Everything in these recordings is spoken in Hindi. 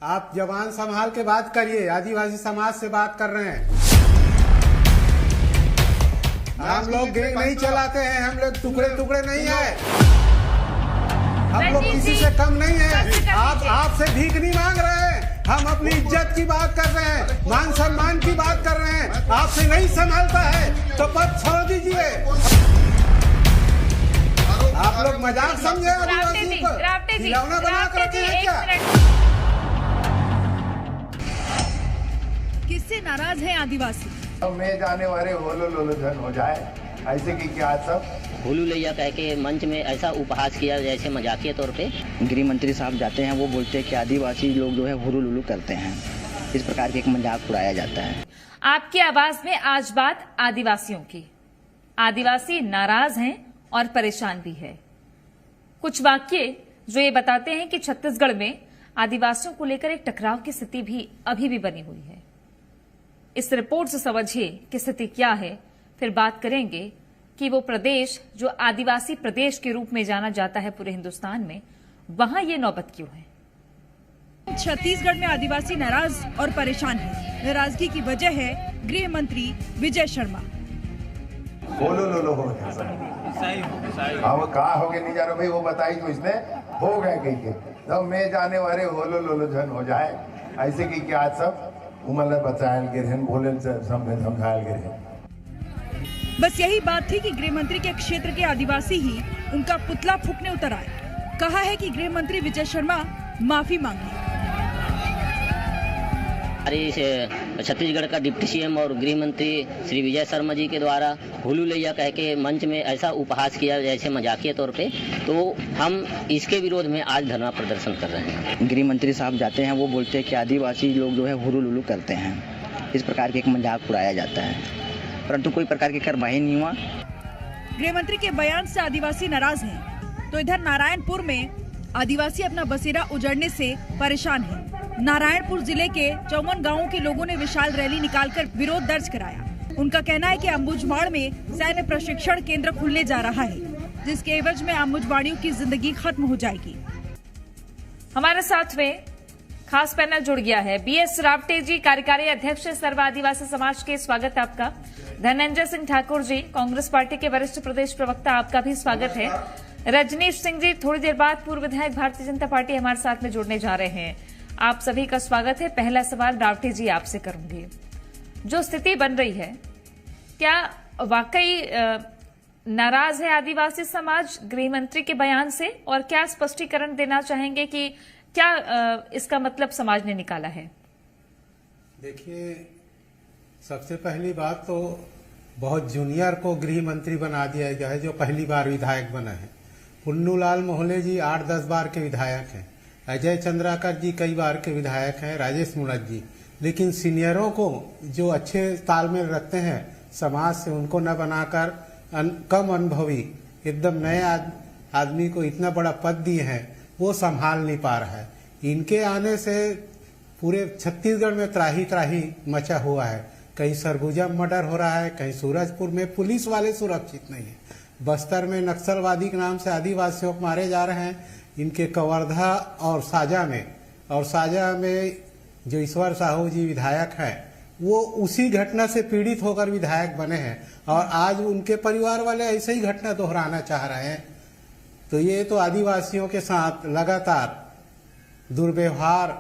आप जबान संभाल के बात करिए। आदिवासी समाज से बात कर रहे हैं। हम लोग गैंग नहीं चलाते हैं, हम लोग टुकड़े टुकड़े नहीं है, हम लोग किसी से कम नहीं है। आप आपसे भीख नहीं मांग रहे हैं, हम अपनी इज्जत की बात कर रहे हैं, मान सम्मान की बात कर रहे हैं। आपसे नहीं संभालता है तो पद छोड़ दीजिए। आप लोग मजाक समझे आदिवासी को, खिलौना बना कर रखे हैं क्या? किससे नाराज है आदिवासी? में जाने वाले होलो लोलो धन हो जाए, ऐसे की क्या सब हुलू लैया कह के मंच में ऐसा उपहास किया जैसे मजाकिया तौर पे। गृह मंत्री साहब जाते हैं, वो बोलते हैं कि आदिवासी लोग जो है हुलू लुलू करते हैं। इस प्रकार के एक मजाक उड़ाया जाता है। आपकी आवाज में आज बात आदिवासियों की। आदिवासी नाराज हैं और परेशान भी है। कुछ वाक्य जो ये बताते हैं कि छत्तीसगढ़ में आदिवासियों को लेकर एक टकराव की स्थिति भी अभी भी बनी हुई है। इस रिपोर्ट से समझिए कि स्थिति क्या है, फिर बात करेंगे कि वो प्रदेश जो आदिवासी प्रदेश के रूप में जाना जाता है पूरे हिंदुस्तान में, वहां ये नौबत क्यों है। छत्तीसगढ़ में आदिवासी नाराज और परेशान है। नाराजगी की वजह है गृह मंत्री विजय शर्मा। होलो लोलो हो गया सर। हाँ वो कहा हो गया नहीं जा रहा भाई, वो बताई तो इसने हो गए कहीं के। तब में जाने वाले होलो लोलो धन हो जाए, ऐसे की क्या सब उमर बचायल गिरे बोले समझायल गिरे। बस यही बात थी कि गृह मंत्री के क्षेत्र के आदिवासी ही उनका पुतला फूकने उतर आए। कहा है कि गृह मंत्री विजय शर्मा माफी मांगी। अरे छत्तीसगढ़ का डिप्टी सीएम और गृह मंत्री श्री विजय शर्मा जी के द्वारा हुलू लैया कह के मंच में ऐसा उपहास किया जैसे मजाकिया तौर पे, तो हम इसके विरोध में आज धरना प्रदर्शन कर रहे हैं। गृह मंत्री साहब जाते हैं, वो बोलते हैं कि आदिवासी लोग जो है हुलू लुलू करते हैं। इस प्रकार के एक मजाक उड़ाया जाता है, परंतु कोई प्रकार की कार्रवाई नहीं हुआ। गृह मंत्री के बयान से आदिवासी नाराज हैं, तो इधर नारायणपुर में आदिवासी अपना बसेरा उजड़ने से परेशान हैं। नारायणपुर जिले के 54 गांवों के लोगों ने विशाल रैली निकालकर विरोध दर्ज कराया। उनका कहना है कि अम्बुजमाड़ में सैन्य प्रशिक्षण केंद्र खुलने जा रहा है, जिसके एवज में अम्बुजमाड़ियों की जिंदगी खत्म हो जाएगी। हमारे साथ में खास पैनल जुड़ गया है। बीएस रावटे जी, कार्यकारी अध्यक्ष सर्व आदिवासी समाज के, स्वागत है आपका। धनंजय सिंह ठाकुर जी, कांग्रेस पार्टी के वरिष्ठ प्रदेश प्रवक्ता, आपका भी स्वागत है। रजनीश सिंह जी, थोड़ी देर बाद पूर्व विधायक, भारतीय जनता पार्टी, हमारे साथ में जुड़ने जा रहे हैं। आप सभी का स्वागत है। पहला सवाल रावटे जी आपसे करूंगी। जो स्थिति बन रही है, क्या वाकई नाराज है आदिवासी समाज गृह मंत्री के बयान से, और क्या स्पष्टीकरण देना चाहेंगे कि क्या इसका मतलब समाज ने निकाला है? देखिए, सबसे पहली बात तो बहुत जूनियर को गृह मंत्री बना दिया गया है, जो पहली बार विधायक बना है। पुन्नूलाल मोहले जी 8-10 बार के विधायक हैं, अजय चंद्राकर जी कई बार के विधायक हैं, राजेश मुणत जी। लेकिन सीनियरों को जो अच्छे तालमेल रखते हैं समाज से, उनको न बनाकर कम अनुभवी एकदम नए आदमी को इतना बड़ा पद दिए हैं, वो संभाल नहीं पा रहा है। इनके आने से पूरे छत्तीसगढ़ में त्राही त्राही मचा हुआ है। कहीं सरगुजा मर्डर हो रहा है, कहीं सूरजपुर में पुलिस वाले सुरक्षित नहीं है, बस्तर में नक्सलवादी के नाम से आदिवासियों को मारे जा रहे हैं। इनके कवर्धा और साजा में जो ईश्वर साहू जी विधायक हैं, वो उसी घटना से पीड़ित होकर विधायक बने हैं, और आज उनके परिवार वाले ऐसे ही घटना दोहराना चाह रहे हैं। तो ये तो आदिवासियों के साथ लगातार दुर्व्यवहार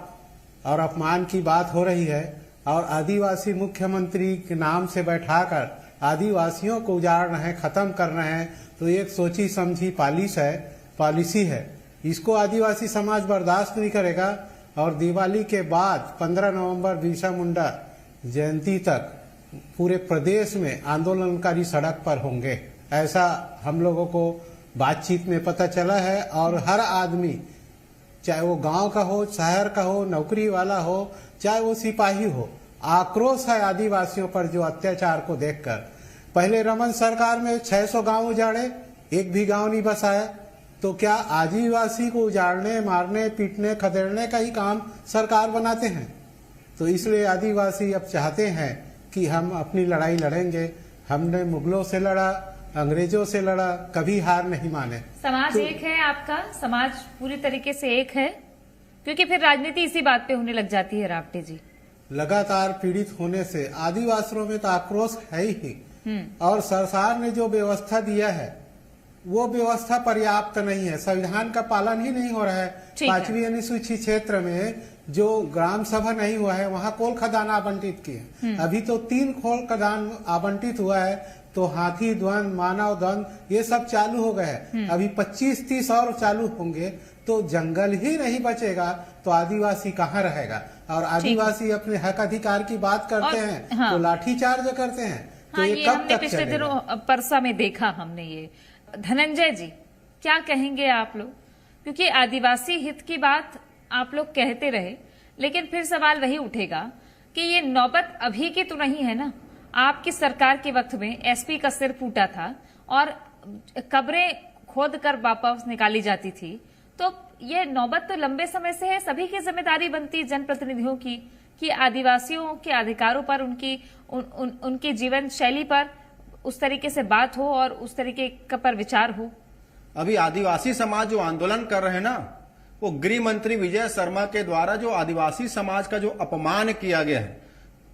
और अपमान की बात हो रही है, और आदिवासी मुख्यमंत्री के नाम से बैठाकर आदिवासियों को उजाड़ रहे हैं, खत्म कर रहे हैं। तो एक सोची समझी पॉलिसी है, इसको आदिवासी समाज बर्दाश्त नहीं करेगा। और दिवाली के बाद 15 नवंबर बिरसा मुंडा जयंती तक पूरे प्रदेश में आंदोलनकारी सड़क पर होंगे, ऐसा हम लोगों को बातचीत में पता चला है। और हर आदमी, चाहे वो गांव का हो, शहर का हो, नौकरी वाला हो, चाहे वो सिपाही हो, आक्रोश है आदिवासियों पर जो अत्याचार को देखकर। पहले रमन सरकार में 600 गांव उजाड़े, एक भी गांव नहीं बसाया। तो क्या आदिवासी को उजाड़ने, मारने, पीटने, खदेड़ने का ही काम सरकार बनाते हैं? तो इसलिए आदिवासी अब चाहते हैं कि हम अपनी लड़ाई लड़ेंगे। हमने मुगलों से लड़ा, अंग्रेजों से लड़ा, कभी हार नहीं माने। समाज एक है आपका, समाज पूरी तरीके से एक है। क्योंकि फिर राजनीति इसी बात पे होने लग जाती है रावटे जी। लगातार पीड़ित होने से आदिवासियों में तो आक्रोश है ही, और सरकार ने जो व्यवस्था दिया है वो व्यवस्था पर्याप्त नहीं है। संविधान का पालन ही नहीं हो रहा है। 5वीं अनुसूची क्षेत्र में जो ग्राम सभा नहीं हुआ है वहाँ कोल खदान आवंटित किए, अभी तो 3 कोल खदान आवंटित हुआ है, तो हाथी द्वंद, मानव द्वंद ये सब चालू हो गए हैं। अभी 25-30 और चालू होंगे, तो जंगल ही नहीं बचेगा तो आदिवासी कहाँ रहेगा। और आदिवासी अपने हक अधिकार की बात करते हैं तो लाठीचार्ज करते हैं। तो ये कब तक पिछले दिनों परसा में देखा हमने ये। धनंजय जी, क्या कहेंगे आप लोग? क्योंकि आदिवासी हित की बात आप लोग कहते रहे, लेकिन फिर सवाल वही उठेगा कि ये नौबत अभी की तो नहीं है ना। आपकी सरकार के वक्त में एसपी का सिर फूटा था और कब्रें खोद कर वापस निकाली जाती थी, तो ये नौबत तो लंबे समय से है। सभी की जिम्मेदारी बनती है जनप्रतिनिधियों की कि आदिवासियों के अधिकारों पर, उनकी जीवन शैली पर उस तरीके से बात हो और उस तरीके का पर विचार हो। अभी आदिवासी समाज जो आंदोलन कर रहे हैं ना, वो गृह मंत्री विजय शर्मा के द्वारा जो आदिवासी समाज का जो अपमान किया गया है,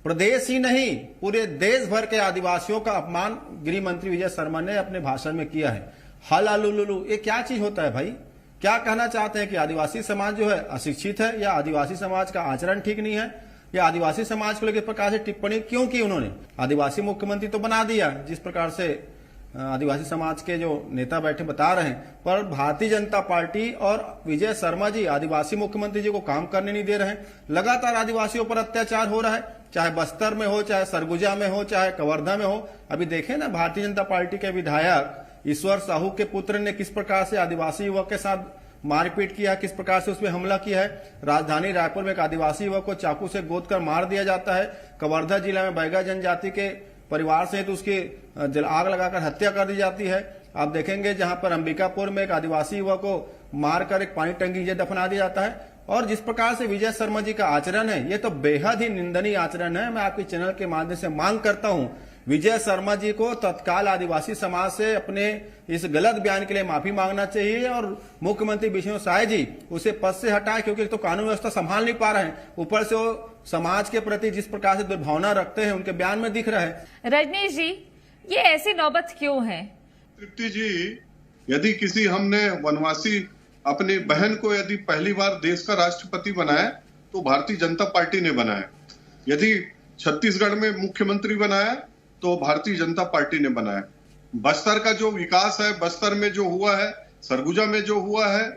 प्रदेश ही नहीं पूरे देश भर के आदिवासियों का अपमान गृह मंत्री विजय शर्मा ने अपने भाषण में किया है। हलालुलुलु, ये क्या चीज होता है भाई? क्या कहना चाहते हैं कि आदिवासी समाज जो है अशिक्षित है, या आदिवासी समाज का आचरण ठीक नहीं है, या आदिवासी समाज को लेकर प्रकार से टिप्पणी क्यों की उन्होंने? आदिवासी मुख्यमंत्री तो बना दिया, जिस प्रकार से आदिवासी समाज के जो नेता बैठे बता रहे हैं, पर भारतीय जनता पार्टी और विजय शर्मा जी आदिवासी मुख्यमंत्री जी को काम करने नहीं दे रहे हैं। लगातार आदिवासियों पर अत्याचार हो रहा है, चाहे बस्तर में हो, चाहे सरगुजा में हो, चाहे कवर्धा में हो। अभी देखें ना, भारतीय जनता पार्टी के विधायक ईश्वर साहू के पुत्र ने किस प्रकार से आदिवासी युवक के साथ मारपीट किया, किस प्रकार से उसमें हमला किया है। राजधानी रायपुर में एक आदिवासी युवक को चाकू से गोद कर मार दिया जाता है। कवर्धा जिला में बैगा जनजाति के परिवार सहित उसकी आग लगाकर हत्या कर दी जाती है। आप देखेंगे जहां पर अंबिकापुर में एक आदिवासी युवक को मारकर एक पानी टंकी से दफना दिया जाता है। और जिस प्रकार से विजय शर्मा जी का आचरण है, ये तो बेहद ही निंदनीय आचरण है। मैं आपके चैनल के माध्यम से मांग करता हूं, विजय शर्मा जी को तत्काल आदिवासी समाज से अपने इस गलत बयान के लिए माफी मांगना चाहिए, और मुख्यमंत्री विष्णु साय जी उसे पद से हटाएं, क्योंकि तो कानून व्यवस्था संभाल नहीं पा रहे हैं, ऊपर से वो समाज के प्रति जिस प्रकार से दुर्भावना रखते हैं उनके बयान में दिख रहा है। रजनीश जी, ये ऐसी नौबत क्यों है? तृप्ति जी, यदि किसी हमने वनवासी अपनी बहन को यदि पहली बार देश का राष्ट्रपति बनाया तो भारतीय जनता पार्टी ने बनाया। यदि छत्तीसगढ़ में मुख्यमंत्री बनाया तो भारतीय जनता पार्टी ने बनाया। बस्तर का जो विकास है, बस्तर में जो हुआ है, सरगुजा में जो हुआ है,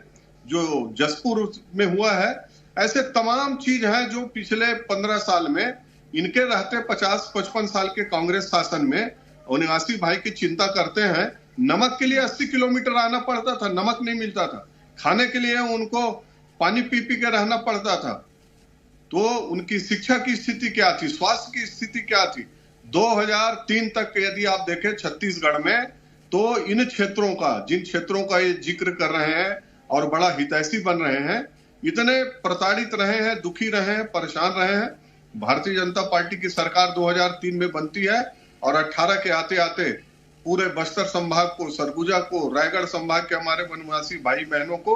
जो जसपुर में हुआ है, ऐसे तमाम चीज हैं जो पिछले 15 साल में इनके रहते 50-55 साल के कांग्रेस शासन में निवासी भाई की चिंता करते हैं। नमक के लिए 80 किलोमीटर आना पड़ता था, नमक नहीं मिलता था। खाने के लिए उनको पानी पी पी के रहना पड़ता था। तो उनकी शिक्षा की स्थिति क्या थी, स्वास्थ्य की स्थिति क्या थी? 2003 तक यदि आप देखें छत्तीसगढ़ में, तो इन क्षेत्रों का, जिन क्षेत्रों का ये जिक्र कर रहे हैं और बड़ा हितैषी बन रहे हैं, इतने प्रताड़ित रहे हैं, दुखी रहे हैं, परेशान रहे हैं। भारतीय जनता पार्टी की सरकार 2003 में बनती है और 18 के आते आते पूरे बस्तर संभाग को, सरगुजा को, रायगढ़ संभाग के हमारे वनवासी भाई बहनों को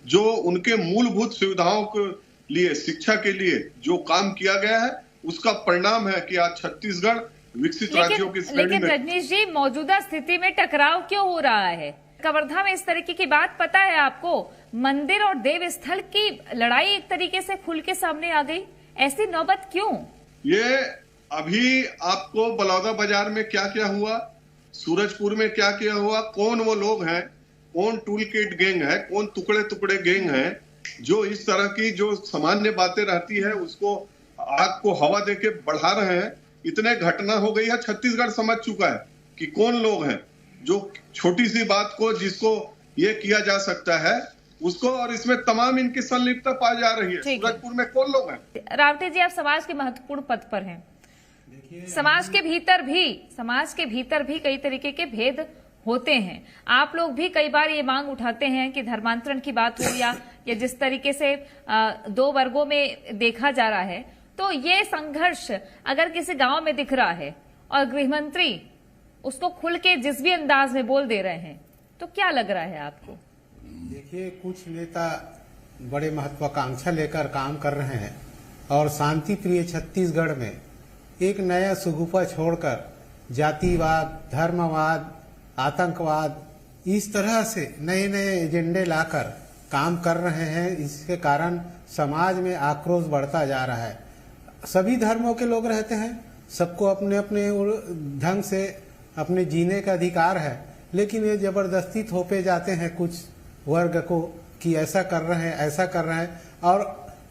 जो उनके मूलभूत सुविधाओं के लिए, शिक्षा के लिए जो काम किया गया है, उसका परिणाम है कि आज छत्तीसगढ़ विकसित राज्यों की श्रेणी में। लेकिन रजनीश जी, मौजूदा स्थिति में टकराव क्यों हो रहा है? कवर्धा में इस तरीके की बात पता है आपको? मंदिर और देव स्थल की लड़ाई एक तरीके से खुल के सामने आ गई। ऐसी नौबत क्यों? ये अभी आपको बलौदा बाजार में क्या क्या हुआ, सूरजपुर में क्या क्या हुआ, कौन वो लोग हैं, कौन टूल किट गैंग है, कौन टुकड़े टुकड़े गैंग है, जो इस तरह की जो सामान्य बातें रहती है उसको आग को हवा देके बढ़ा रहे हैं। इतने घटना हो गई है, छत्तीसगढ़ समझ चुका है कि कौन लोग हैं जो छोटी सी बात को, जिसको ये किया जा सकता है उसको, और इसमें तमाम इनकी संलिप्तता पाई जा रही है। सूरजपुर में कौन लोग हैं? रावटे जी, आप समाज के महत्वपूर्ण पद पर हैं। समाज के भीतर भी कई तरीके के भेद होते हैं। आप लोग भी कई बार ये मांग उठाते हैं कि धर्मांतरण की बात हो या जिस तरीके से 2 वर्गों में देखा जा रहा है, तो ये संघर्ष अगर किसी गांव में दिख रहा है और गृहमंत्री उसको खुल के जिस भी अंदाज में बोल दे रहे हैं, तो क्या लग रहा है आपको? देखिए, कुछ नेता बड़े महत्वाकांक्षा लेकर काम कर रहे हैं और शांति प्रिय छत्तीसगढ़ में एक नया सुगुफा छोड़कर जातिवाद, धर्मवाद, आतंकवाद इस तरह से नए नए एजेंडे लाकर काम कर रहे हैं। इसके कारण समाज में आक्रोश बढ़ता जा रहा है। सभी धर्मों के लोग रहते हैं, सबको अपने अपने ढंग से अपने जीने का अधिकार है, लेकिन ये जबरदस्ती थोपे जाते हैं कुछ वर्ग को कि ऐसा कर रहे हैं, ऐसा कर रहे हैं और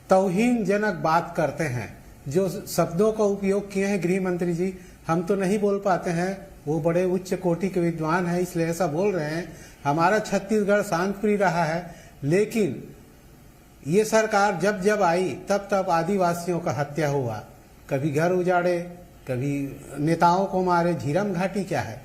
तौहीनजनक बात करते हैं। जो शब्दों का उपयोग किए हैं गृह मंत्री जी, हम तो नहीं बोल पाते हैं, वो बड़े उच्च कोटि के विद्वान हैं इसलिए ऐसा बोल रहे हैं। हमारा छत्तीसगढ़ शांतप्रिय रहा है, लेकिन ये सरकार जब जब आई तब तब आदिवासियों का हत्या हुआ, कभी घर उजाड़े, कभी नेताओं को मारे। झीरम घाटी क्या है,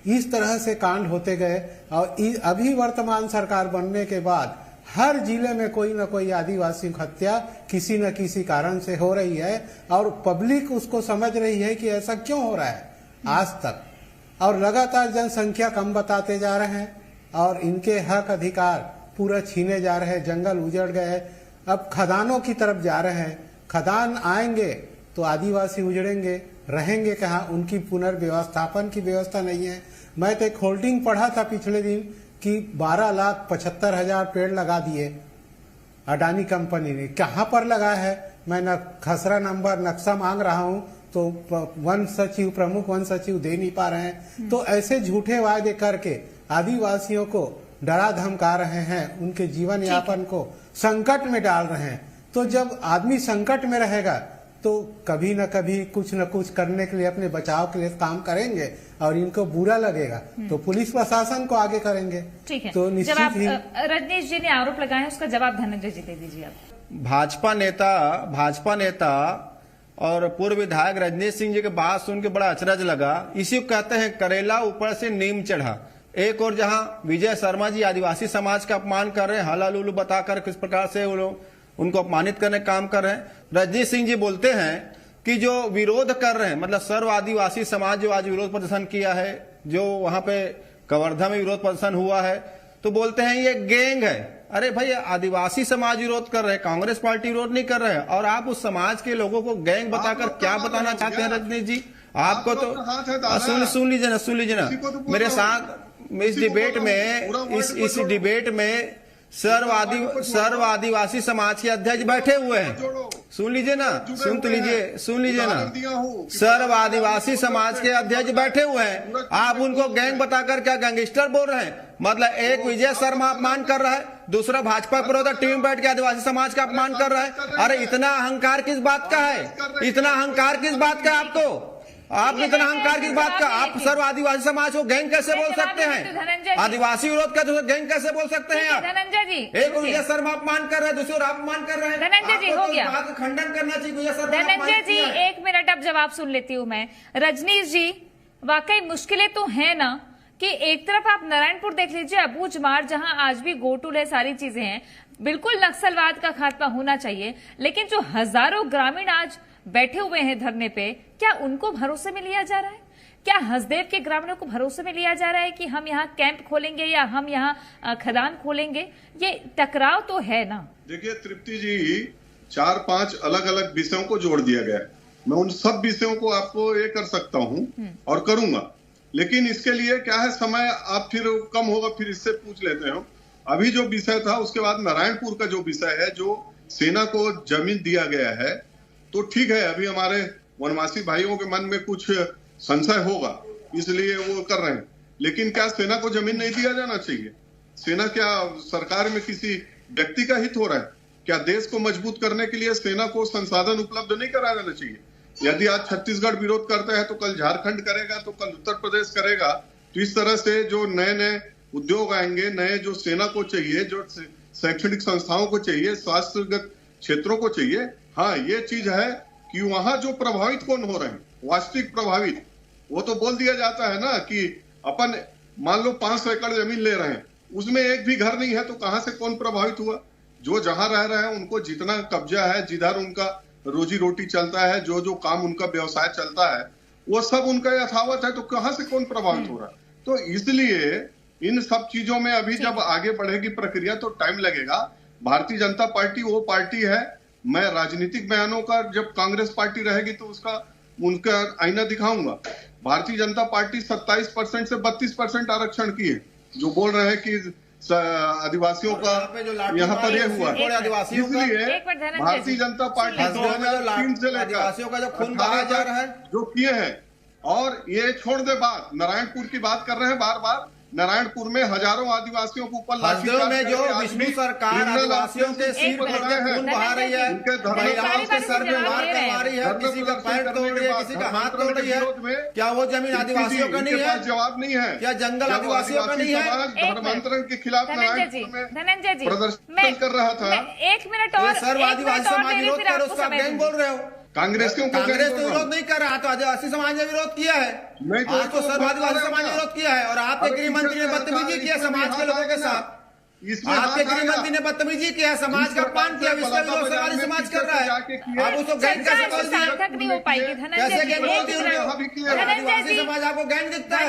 इस तरह से कांड होते गए और अभी वर्तमान सरकार बनने के बाद हर जिले में कोई न कोई आदिवासी हत्या किसी न किसी कारण से हो रही है और पब्लिक उसको समझ रही है कि ऐसा क्यों हो रहा है आज तक। और लगातार जनसंख्या कम बताते जा रहे हैं और इनके हक अधिकार पूरा छीने जा रहे हैं। जंगल उजड़ गए, अब खदानों की तरफ जा रहे हैं। खदान आएंगे तो आदिवासी उजड़ेंगे, रहेंगे कहाँ, उनकी पुनर्व्यवस्थापन की व्यवस्था नहीं है। मैं तो एक होल्डिंग पढ़ा था पिछले दिन कि 12,75,000 पेड़ लगा दिए अडानी कंपनी ने। कहाँ पर लगा है, मैं न खसरा नंबर नक्शा मांग रहा हूँ तो वन सचिव, प्रमुख वन सचिव दे नहीं पा रहे हैं। तो ऐसे झूठे वायदे करके आदिवासियों को डरा धमका रहे हैं, उनके जीवन यापन को संकट में डाल रहे हैं। तो जब आदमी संकट में रहेगा तो कभी न कभी कुछ न कुछ करने के लिए, अपने बचाव के लिए काम करेंगे और इनको बुरा लगेगा तो पुलिस प्रशासन को आगे करेंगे। ठीक है, तो निश्चित ही रजनीश जी ने आरोप लगाए हैं, उसका जवाब धनंजय जी दे दीजिए आप। भाजपा नेता और पूर्व विधायक रजनीश सिंह जी के बात सुन के बड़ा अचरज लगा। इसी को कहते हैं करेला ऊपर से नीम चढ़ा। एक और जहां विजय शर्मा जी आदिवासी समाज का अपमान कर रहे हैं, हला लुलू बताकर किस प्रकार से वो लोग उनको अपमानित करने का काम कर रहे हैं। रजनीश सिंह जी बोलते हैं कि जो विरोध कर रहे हैं, मतलब सर्व आदिवासी समाज जो आज विरोध प्रदर्शन किया है, जो वहां पे कवर्धा में विरोध प्रदर्शन हुआ है, तो बोलते हैं ये गैंग है। अरे भाई, आदिवासी समाज विरोध कर रहे हैं, कांग्रेस पार्टी विरोध नहीं कर रहे हैं। और आप उस समाज के लोगों को गैंग बताकर क्या बताना चाहते हैं रजनीश जी? आपको तो सुन लीजिए ना मेरे साथ इस डिबेट में सर्व आदिवासी समाज के अध्यक्ष बैठे हुए हैं। सुन लीजिए ना सर्व आदिवासी समाज के अध्यक्ष बैठे हुए हैं। आप उनको गैंग बताकर क्या गैंगस्टर बोल रहे हैं? मतलब एक विजय शर्मा अपमान कर रहा है, दूसरा भाजपा विरोधी टीम बैठ के आदिवासी समाज का अपमान कर रहा है। अरे इतना अहंकार किस बात का है? इतना अहंकार किस बात का आपको? आप इतना अहंकार की बात का, आप सर्व आदिवासी समाज को गैंग कैसे बोल सकते हैं? आदिवासी विरोध का तो गैंग कैसे बोल सकते हैं आप? धनंजय जी, एक विजय शर्मा अपमान कर रहे हैं, दूसरे अपमान कर रहे हैं। धनंजय जी, हो गया, खंडन करना चाहिए विजय शर्मा। धनंजय जी, 1 मिनट अब जवाब सुन लेती हूँ मैं। रजनीश जी, वाकई मुश्किलें तो है ना कि एक तरफ आप नारायणपुर देख लीजिए, अबूझमाड़, जहां आज भी गो टू है, सारी चीजें हैं, बिल्कुल नक्सलवाद का खात्मा होना चाहिए, लेकिन जो हजारों ग्रामीण आज बैठे हुए हैं धरने पे, क्या उनको भरोसे में लिया जा रहा है? क्या हसदेव के ग्रामीणों को भरोसे में लिया जा रहा है कि हम यहाँ कैंप खोलेंगे या हम यहाँ खदान खोलेंगे? ये टकराव तो है ना। देखिए तृप्ति जी, 4-5 अलग अलग विषयों को जोड़ दिया गया है। मैं उन सब विषयों को आपको ये कर सकता हूँ और करूंगा, लेकिन इसके लिए क्या है, समय आप फिर कम होगा, फिर इससे पूछ लेते हैं। अभी जो विषय था, उसके बाद नारायणपुर का जो विषय है, जो सेना को जमीन दिया गया है, तो ठीक है, अभी हमारे वनवासी भाइयों के मन में कुछ संशय होगा, इसलिए वो कर रहे हैं। लेकिन क्या सेना को जमीन नहीं दिया जाना चाहिए? सेना क्या सरकार में किसी व्यक्ति का हित हो रहा है? क्या देश को मजबूत करने के लिए सेना को संसाधन उपलब्ध नहीं कराया जाना चाहिए? यदि आज छत्तीसगढ़ विरोध करता है तो कल झारखंड करेगा, तो कल उत्तर प्रदेश करेगा। तो इस तरह से जो नए नए उद्योग आएंगे, नए जो सेना को चाहिए, जो शैक्षणिक संस्थाओं को चाहिए, स्वास्थ्यगत क्षेत्रों को चाहिए। हाँ, ये चीज है कि वहां जो प्रभावित कौन हो रहे हैं, वास्तविक प्रभावित, वो तो बोल दिया जाता है ना कि अपन मान लो 500 एकड़ जमीन ले रहे हैं, उसमें एक भी घर नहीं है, तो कहां से कौन प्रभावित हुआ? जो जहां रह रहे हैं उनको जितना कब्जा है, जिधर उनका रोजी रोटी चलता है, जो जो काम उनका व्यवसाय चलता है, वो सब उनका यथावत है, तो कहां से कौन प्रभावित हो रहा है? तो इसलिए इन सब चीजों में अभी जब आगे बढ़ेगी प्रक्रिया तो टाइम लगेगा। भारतीय जनता पार्टी वो पार्टी है, मैं राजनीतिक बयानों का, जब कांग्रेस पार्टी रहेगी तो उनका आईना दिखाऊंगा। भारतीय जनता पार्टी 27% से 32% आरक्षण की है। जो बोल रहे हैं कि आदिवासियों का यहाँ पर ये हुआ, इसलिए भारतीय जनता पार्टी 2003 से लेकर आदिवासियों का जो खून बहाया जा रहा है जो किए हैं, और ये छोड़ दे बात, नारायणपुर की बात कर रहे हैं बार बार। नारायणपुर में हजारों आदिवासियों के ऊपर लाठीचार्ज में जो विष्णु सरकार आदिवासियों के सिर पर खून बहा रही है, महिलाओं के सर में मार करवा रही है, किसी का पैर तोड़ रही है, किसी का हाथ तोड़ रही है, क्या वो जमीन आदिवासियों का नहीं है? जवाब नहीं है। क्या जंगल आदिवासियों का नहीं है? धर्मांतरण के खिलाफ नारायणपुर में प्रदर्शन कर रहा था। 1 मिनट और, सर्व आदिवासी समाज विरोध कर, उसका गैंग बोल रहे हो। कांग्रेस तो विरोध नहीं कर रहा, तो आदिवासी समाज ने विरोध किया है। आज तो सर्व आदिवासी समाज ने विरोध किया है, और आपके गृह मंत्री ने बदतमीजी किया समाज के लोगों के साथ। आपके गृह मंत्री ने बदतमीजी किया, समाज का अपमान किया, इसका विरोध सरकारी समाज कर रहा है। आप उसको गैंग कैसे बोल दिए? सार्थक नहीं हो पाएगी। कैसे गैंग बोल दिए? आदिवासी समाज आपको गैंग दिखता है।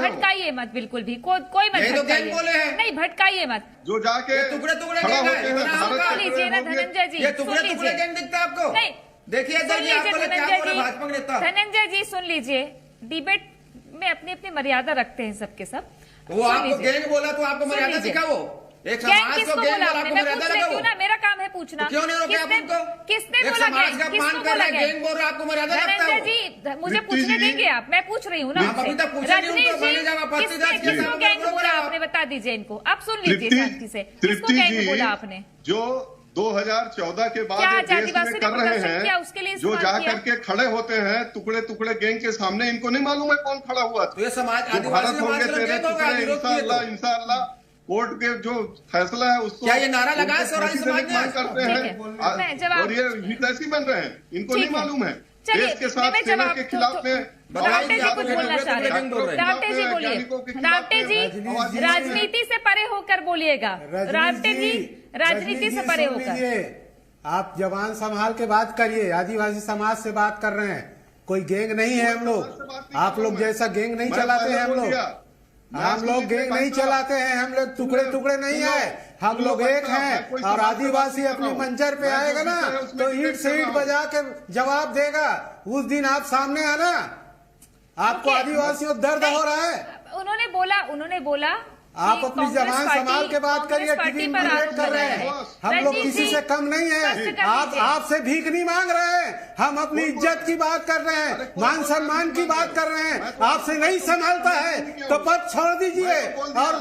भटकाइए मत, बिल्कुल भी कोई मत भटकाइए, नहीं भटकाइए मत। जो जाके टुकड़े टुकड़े गैंग है, लीजिए ना धनंजय जी, ये टुकड़े टुकड़े गैंग दिखता है आपको? नहीं, देखिए भाजपा के नेता धनंजय जी सुन लीजिए, डिबेट में अपनी अपनी मर्यादा रखते हैं सबके सब। वो आपको गैंग बोला तो आपको मर्यादा दिखाओ। एक समाज को गैंग बोला, आपको मर्यादा लगाओ ना। मेरा काम है पूछना, क्यों नहीं रोके आप उनको? किसने एक बोला समाज का अपमान कर रहा है, गैंग बोल रहा है, आपको मर्यादा लगता है? धनंजय जी मुझे पूछने देंगे आप, मैं पूछ रही हूँ ना आपसे। किसको गैंग बोला आपने, बता दीजिए इनको। आप सुन लीजिए शांति से, किसको गैंग बोला आपने? जो 2014 के बाद देश में कर रहे हैं, जो जा करके खड़े होते हैं टुकड़े टुकड़े गैंग के सामने, इनको नहीं मालूम है कौन खड़ा हुआ था। तो ये समाज भारत होंगे तेरे टुकड़े, इंशाअल्लाह कोर्ट के जो फैसला है उसको क्या ये नारा लगाया स्वराज समाज ने करते हैं, और ये हितैषी बन रहे हैं, इनको नहीं मालूम है। देश के साथ सेना के खिलाफ में रावटे जी कुछ बोलना चाह रहे हैं। रावटे जी बोलिए, रावटे जी राजनीति से परे होकर बोलिएगा। रावटे जी राजनीति से परे होकर आप जवान संभाल के बात करिए। आदिवासी समाज से बात कर रहे हैं, कोई गैंग नहीं है हम लोग। आप लोग जैसा गैंग नहीं चलाते हैं हम लोग गैंग नहीं चलाते हैं, हम लोग टुकड़े टुकड़े नहीं है, हम लोग एक हैं। और आदिवासी अपनी मंजर पे आएगा ना तो ईंट से ईंट बजा के जवाब देगा। उस दिन आप सामने आना, आपको आदिवासियों दर्द हो रहा है। उन्होंने बोला आप अपनी जबान संभाल के बात करिए। टीवी में डिबेट कर रहे हैं, हम लोग किसी से कम नहीं है। आप आपसे भीख नहीं मांग रहे हैं, हम अपनी इज्जत की बात कर रहे हैं, मान सम्मान की बात कर रहे हैं। आपसे नहीं संभालता है तो पद छोड़ दीजिए और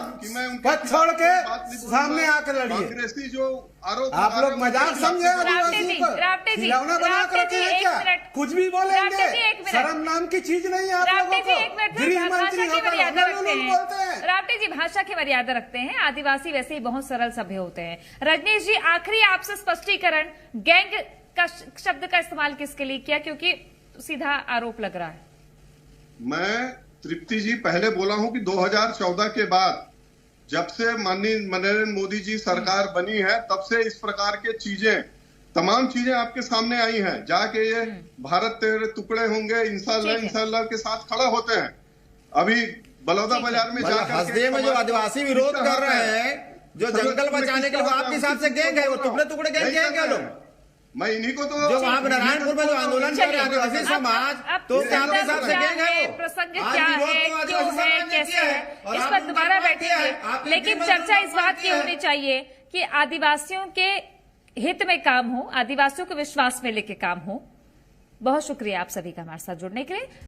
पद छोड़ के सामने आकर लड़िए। जो आप लोग मजाक समझे आदिवासियों को, खिलौना बना कर रखे हैं क्या? कुछ भी बोलेंगे, शर्म नाम की चीज नहीं है आप लोगों को। गृह मंत्री होकर बोलते हैं। रावटे जी भाषा की मर्यादा रखते हैं, आदिवासी वैसे ही बहुत सरल सभ्य होते हैं। रजनीश जी आखिरी आपसे स्पष्टीकरण, गैंग का शब्द का इस्तेमाल किसके लिए किया, क्योंकि सीधा आरोप लग रहा है? मैं तृप्ति जी पहले बोला हूं कि 2014 के बाद जब से माननीय नरेंद्र मोदी जी सरकार बनी है तब से इस प्रकार के तमाम चीजें आपके सामने आई हैं। जाके ये भारत तेरे टुकड़े होंगे इंशाल्लाह के साथ खड़ा होते हैं। अभी बलौदा बाजार में जाकर हसदे में जो आदिवासी विरोध कर रहे हैं, जो जंगल बचाने के लिए आपके हिसाब से गैंग है, वो टुकड़े टुकड़े गैंग है क्या लोग? मैं इन्हीं को तो जो वहाँ नारायणपुर में जो आंदोलन कर रहे हैं आदिवासी समाज, तो उसके आपके हिसाब से गैंग है वो? प्रसंग क्या है, क्यों है, कैसे है, इस पर दोबारा बैठेंगे। लेकिन चर्चा इस बात की होनी चाहिए कि आदिवासियों के हित में काम हो, आदिवासियों को विश्वास में लेके काम हो। बहुत शुक्रिया आप सभी का हमारे साथ जुड़ने के लिए।